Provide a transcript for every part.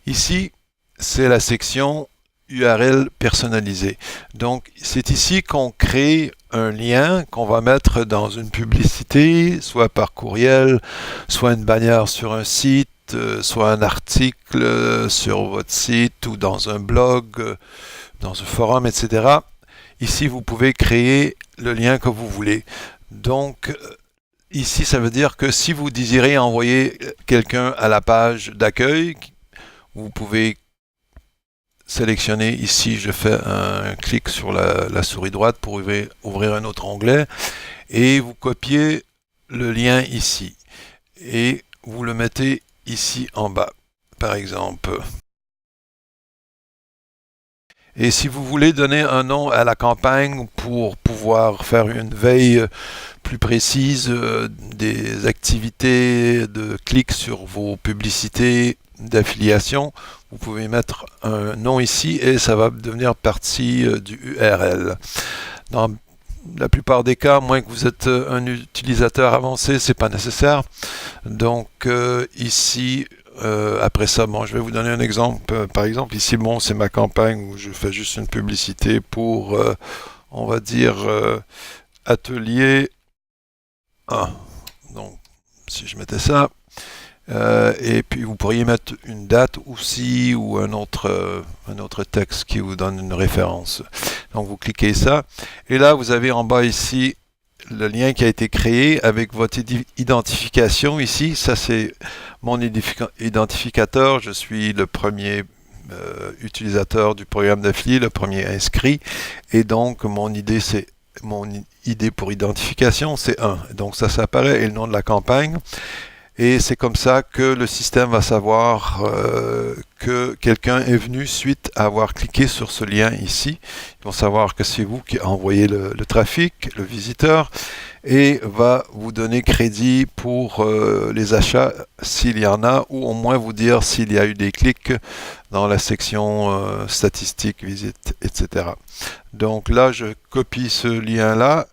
Ici, c'est la section URL personnalisée. Donc, c'est ici qu'on crée un lien qu'on va mettre dans une publicité, soit par courriel, soit une bannière sur un site, soit un article sur votre site ou dans un blog, dans un forum, etc. Ici, vous pouvez créer le lien que vous voulez. Donc, ici, ça veut dire que si vous désirez envoyer quelqu'un à la page d'accueil, vous pouvez sélectionner ici, je fais un clic sur la souris droite pour ouvrir un autre onglet et vous copiez le lien ici et vous le mettez ici en bas, par exemple. Et si vous voulez donner un nom à la campagne pour pouvoir faire une veille plus précise des activités de clic sur vos publicités d'affiliation, vous pouvez mettre un nom ici et ça va devenir partie du URL. Dans la plupart des cas, moins que vous êtes un utilisateur avancé, c'est pas nécessaire. Donc ici, après ça, bon, je vais vous donner un exemple. Par exemple, ici, bon, c'est ma campagne où je fais juste une publicité pour, on va dire, atelier 1. Donc, si je mettais ça, et puis vous pourriez mettre une date aussi ou un autre texte qui vous donne une référence. Donc, vous cliquez ça, et là, vous avez en bas ici le lien qui a été créé avec votre identification ici. Ça, c'est mon identificateur. Je suis le premier utilisateur du programme d'affilié, le premier inscrit. Et donc, mon ID pour identification, c'est 1. Donc, ça apparaît et le nom de la campagne. Et c'est comme ça que le système va savoir que quelqu'un est venu suite à avoir cliqué sur ce lien ici. Ils vont savoir que c'est vous qui envoyez le trafic, le visiteur, et va vous donner crédit pour les achats s'il y en a, ou au moins vous dire s'il y a eu des clics dans la section statistiques, visites, etc. Donc là, je copie ce lien-là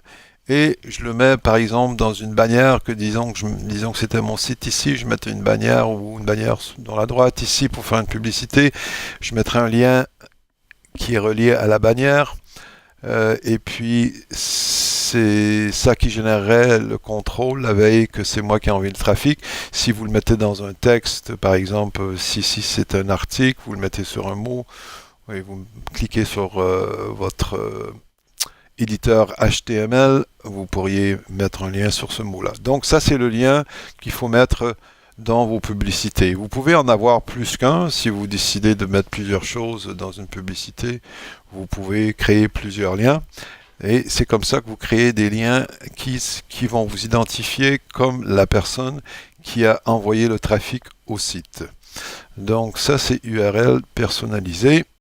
et je le mets par exemple dans une bannière disons que c'était mon site ici, je mettais une bannière ou une bannière dans la droite ici pour faire une publicité, je mettrai un lien qui est relié à la bannière et puis c'est ça qui générerait le contrôle la veille que c'est moi qui ai envoyé le trafic. Si vous le mettez dans un texte, par exemple, si c'est un article, vous le mettez sur un mot, et vous cliquez sur votre éditeur HTML, vous pourriez mettre un lien sur ce mot-là. Donc ça, c'est le lien qu'il faut mettre dans vos publicités. Vous pouvez en avoir plus qu'un. Si vous décidez de mettre plusieurs choses dans une publicité, vous pouvez créer plusieurs liens. Et c'est comme ça que vous créez des liens qui vont vous identifier comme la personne qui a envoyé le trafic au site. Donc ça, c'est URL personnalisé.